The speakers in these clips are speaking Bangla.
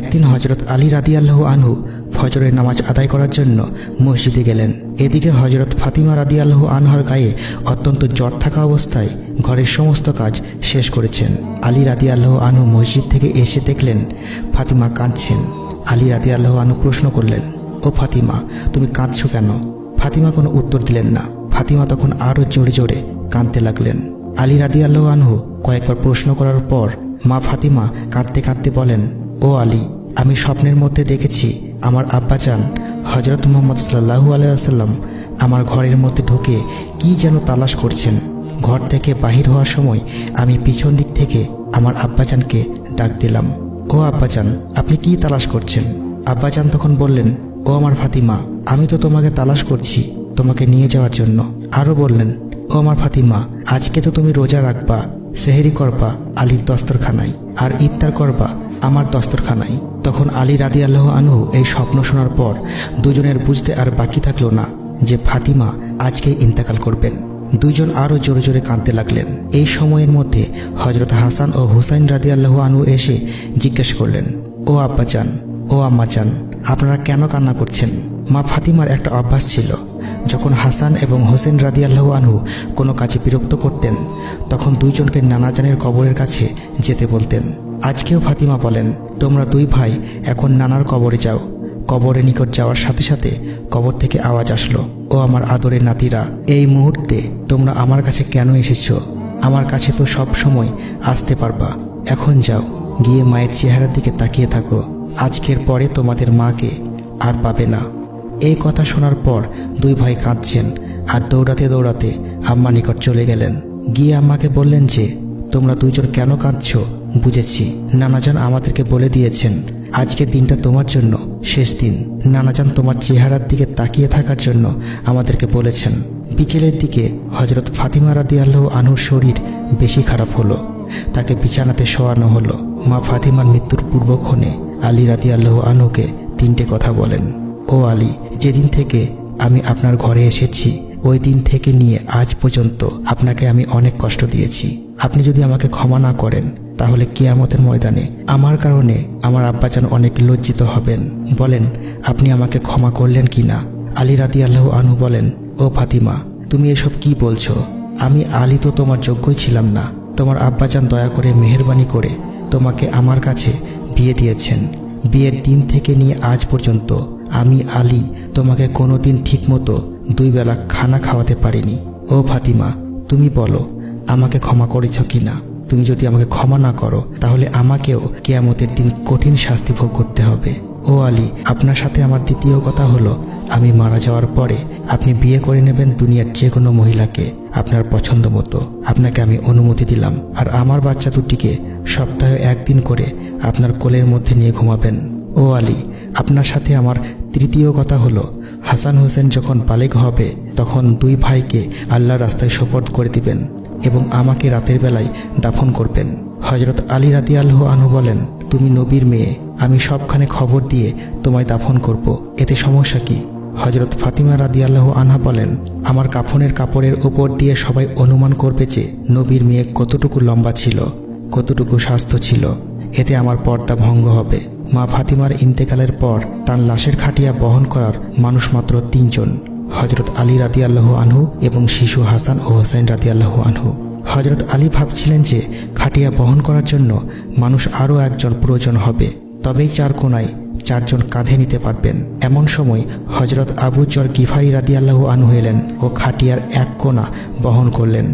একদিন হযরত আলী রাদিয়াল্লাহু আনহু ফজরের নামাজ আদায় করার জন্য মসজিদে গেলেন। এদিকে হযরত ফাতিমা রাদিয়াল্লাহু আনহার গায়ে অত্যন্ত জ্বর থাকা অবস্থায় ঘরের সমস্ত কাজ শেষ করেছেন। আলী রাদিয়াল্লাহু আনহু মসজিদ থেকে এসে দেখলেন ফাতিমা কাঁদছেন। আলী রাদিয়াল্লাহু আনহু প্রশ্ন করলেন, ও ফাতিমা, তুমি কাঁদছো কেন? ফাতিমা কোনো উত্তর দিলেন না। ফাতিমা তখন আরও জোরে জোরে কাঁদতে লাগলেন। আলী রাদিয়াল্লাহু আনহু কয়েকবার প্রশ্ন করার পর মা ফাতিমা কাঁদতে কাঁদতে বলেন, ও আলী, আমি স্বপ্নের মধ্যে দেখেছি আমার আব্বাজান হযরত মুহাম্মদ সাল্লাল্লাহু আলাইহি ওয়াসাল্লাম আমার ঘরের মধ্যে ঢুকে কি যেন তালাশ করছেন। ঘর থেকে বাহির হওয়ার সময় আমি পিছন দিক থেকে আমার আব্বাজানকে ডাক দিলাম, ও আব্বাজান, আপনি কি তালাশ করছেন? আব্বাজান তখন বললেন, ও আমার ফাতিমা, আমি তো তোমাকে তালাশ করছি তোমাকে নিয়ে যাওয়ার জন্য। আরও বললেন, ও আমার ফাতিমা, আজকে তো তুমি রোজা রাখবা, সেহরি করবা আলীর দস্তরখানায়, আর ইফতার করবা আমার দস্তরখানায়। তখন আলী রাদিয়াল্লাহু আনহু এই স্বপ্ন শোনার পর দুজনের বুঝতে আর বাকি থাকলো না যে ফাতিমা আজকেই ইন্তেকাল করবেন। দুইজন আরও জোরে জোরে কাঁদতে লাগলেন। এই সময়ের মধ্যে হযরত হাসান ও হুসাইন রাদিয়াল্লাহু আনহু এসে জিজ্ঞেস করলেন, ও আব্বাজান, ও আম্মাজান, আপনারা কেন কান্না করছেন? মা ফাতিমার একটা অভ্যাস ছিল, যখন হাসান এবং হোসেন রাদিয়াল্লাহু আনহু কোনো কাজে বিরক্ত করতেন তখন দুইজনকে নানাজানের কবরের কাছে যেতে বলতেন। আজকেও ফাতিমা বলেন, তোমরা দুই ভাই এখন নানার কবরে যাও। কবরের নিকট যাওয়ার সাথে সাথে কবর থেকে আওয়াজ আসলো, ও আমার আদরের নাতিরা, এই মুহূর্তে তোমরা আমার কাছে কেন এসেছো? আমার কাছে তো সব সময় আসতে পারবা। এখন যাও, গিয়ে মায়ের চেহারার দিকে তাকিয়ে থাকো। আজকের পরে তোমাদের মাকে আর পাবে না। এই কথা শোনার পর দুই ভাই কাঁদছেন আর দৌড়াতে দৌড়াতে আম্মা নিকট চলে গেলেন। গিয়ে আম্মাকে বললেন যে, তোমরা দুইজন কেন কাঁদছো বুঝেছি। নানাজান আমাদেরকে বলে দিয়েছেন আজকের দিনটা তোমার জন্য শেষ দিন। নানাজান তোমার চেহারার দিকে তাকিয়ে থাকার জন্য আমাদেরকে বলেছেন। বিকেলের দিকে হযরত ফাতিমা রাদিয়াল্লাহু আনহুর শরীর বেশি খারাপ হলো। তাকে বিছানাতে শোয়ানো হলো। মা ফাতিমার মৃত্যুর পূর্বক্ষণে আলী রাদিয়াল্লাহু আনহুকে তিনটে কথা বলেন, ও আলী, যেদিন থেকে আমি আপনার ঘরে এসেছি ওই দিন থেকে নিয়ে আজ পর্যন্ত আপনাকে আমি অনেক কষ্ট দিয়েছি। আপনি যদি আমাকে ক্ষমা না করেন তাহলে কিয়ামতের ময়দানে আমার কারণে আমার আব্বাজান অনেক লজ্জিত হবেন। বলেন আপনি আমাকে ক্ষমা করলেন কি না? আলী রাদিয়াল্লাহু আনহু বলেন, ও ফাতিমা, তুমি এসব কি বলছো? আমি আলী তো তোমার যোগ্যই ছিলাম না। তোমার আব্বাজান দয়া করে মেহেরবানি করে তোমাকে আমার কাছে বিয়ে দিয়েছেন। বিয়ের দিন থেকে নিয়ে আজ পর্যন্ত আমি আলী তোমাকে কোনোদিন ঠিকমতো দুই বেলা খানা খাওয়াতে পারিনি। ও ফাতিমা, তুমি বলো আমাকে ক্ষমা করেছ কি না? তুমি যদি আমাকে ক্ষমা না করো তাহলে আমাকেও কিয়ামতের দিন কঠিন শাস্তি ভোগ করতে হবে। ও আলী, আপনার সাথে আমার দ্বিতীয় কথা হলো, আমি মারা যাওয়ার পরে আপনি বিয়ে করে নেবেন দুনিয়ার যে কোনো মহিলাকে আপনার পছন্দ মতো। আপনাকে আমি অনুমতি দিলাম। আর আমার বাচ্চা দুটিকে সপ্তাহে একদিন করে আপনার কোলের মধ্যে নিয়ে ঘুমাবেন। ও আলী, আপনার সাথে আমার তৃতীয় কথা হলো, হাসান হোসেন যখন বালেগ হবে তখন দুই ভাইকে আল্লাহর রাস্তায় সোপর্দ করে দিবেন এবং আমাকে রাতের বেলায় দাফন করবেন। হযরত আলী রাদিয়াল্লাহু আনহু বলেন, তুমি নবীর মেয়ে, আমি সবখানে খবর দিয়ে তোমায় দাফন করব, এতে সমস্যা কি? হযরত ফাতিমা রাদিয়াল্লাহু আনহা বলেন, আমার কাফনের কাপড়ের উপর দিয়ে সবাই অনুমান করবে যে নবীর মেয়ে কতটুকু লম্বা ছিল, কতটুকু স্বাস্থ্য ছিল, এতে আমার পর্দা ভঙ্গ হবে। মা ফাতিমার ইন্তেকালের পর তার লাশের খাটিয়া বহন করার মানুষ মাত্র তিনজন, হযরত আলী রাদিয়াল্লাহু আনহু এবং শিশু হাসান ও হোসেন রাদিয়াল্লাহু আনহু। হযরত আলী ভাবছিলেন যে খাটিয়া বহন করার জন্য মানুষ আরও একজন প্রয়োজন হবে, তবেই চার কোনায় চারজন কাঁধে নিতে পারবেন। এমন সময় হযরত আবু যর গিফারি রাদিয়াল্লাহু আনহু এলেন ও খাটিয়ার এক কোনা বহন করলেন।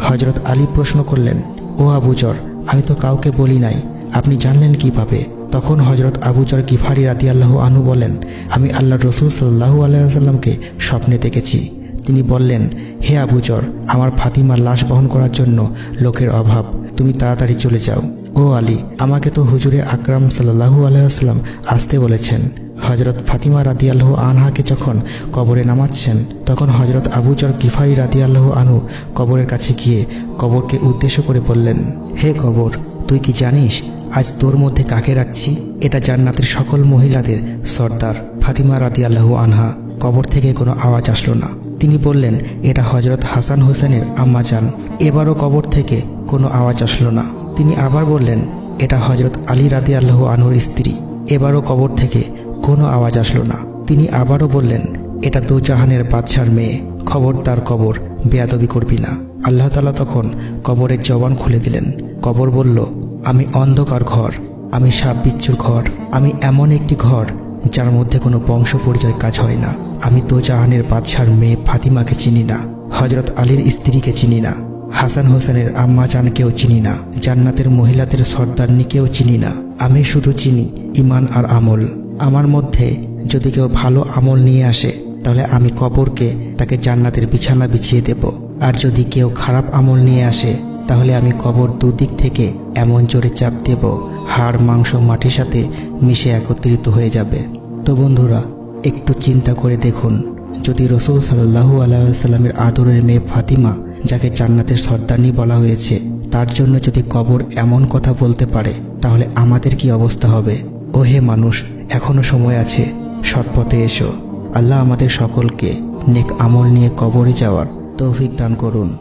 হযরত আলী প্রশ্ন করলেন, ও আবু যর, আমি তো কাউকে বলি নাই, আপনি জানলেন কিভাবে? তখন হযরত আবু যর গিফারি রাদিয়াল্লাহু আনহু বলেন, আমি আল্লাহর রাসূল সাল্লাল্লাহু আলাইহি ওয়াসাল্লামকে স্বপ্নে দেখেছি। তিনি বললেন, হে আবু যর, আমার ফাতিমার লাশ বহন করার জন্য লোকের অভাব, তুমি তাড়াতাড়ি চলে যাও। ও আলী, আমাকে তো হুজুরে আকরাম সাল্লাল্লাহু আলাইহি ওয়াসাল্লাম আসতে বলেছেন। হযরত ফাতিমা রাদিয়াল্লাহু আনহাকে যখন কবরে নামাচ্ছেন তখন হযরত আবু যর গিফারি রাদিয়াল্লাহু আনহু কবরের কাছে গিয়ে কবরকে উদ্দেশ্য করে বললেন, হে কবর, তুই কি জানিস আজ তোর মধ্যে কাকে রাখছি? এটা জান্নাতের সকল মহিলাদের সর্দার ফাতিমা রাদিয়াল্লাহু আনহা। কবর থেকে কোনো আওয়াজ আসলো না। তিনি বললেন, এটা হযরত হাসান হোসেনের আম্মাজান। এবারও কবর থেকে কোনো আওয়াজ আসলো না। তিনি আবার বললেন, এটা হযরত আলী রাদিয়াল্লাহু আনহুর স্ত্রী। এবারও কবর থেকে কোনো আওয়াজ আসলো না। তিনি আবারও বললেন, এটা দোজাহানের বাদশার মেয়ে, খবরদার কবর, বেয়াদবি করবি না। আল্লাহ তাআলা তখন কবরের জবান খুলে দিলেন। কবর বলল, আমি অন্ধকার ঘর, আমি সাপ বিচ্ছুর ঘর, আমি এমন একটি ঘর যার মধ্যে কোনো বংশ পরিচয় কাজ হয় না। আমি দোজাহানের বাদশার মেয়ে ফাতিমাকে চিনি না, হজরত আলীর স্ত্রীকে চিনি না, হাসান হোসেনের আম্মা জানকেও চিনি না, জান্নাতের মহিলাদের সর্দারনিকেও চিনি না। আমি শুধু চিনি ঈমান আর আমল। আমার মধ্যে যদি কেউ ভালো আমল নিয়ে আসে তাহলে আমি কবরকে তাকে জান্নাতের বিছানা বিছিয়ে দেব, আর যদি কেউ খারাপ আমল নিয়ে আসে তাহলে আমি কবর দুদিক থেকে এমন জোরে চাপ দেব, হাড় মাংস মাটির সাথে মিশে একত্রিত হয়ে যাবে। তো বন্ধুরা, একটু চিন্তা করে দেখুন, যদি রসুল সাল্লাল্লাহু আলাইহি ওয়াসাল্লামের আদরের মেয়ে ফাতিমা, যাকে জান্নাতের সর্দারনি বলা হয়েছে, তার জন্য যদি কবর এমন কথা বলতে পারে, তাহলে আমাদের কি অবস্থা হবে? ও হে মানুষ, এখনো সময় আছে, সৎপথে এসো। আল্লাহ আমাদের সকলকে নেক আমল নিয়ে কবরে যাওয়ার তৌফিক দান করুন।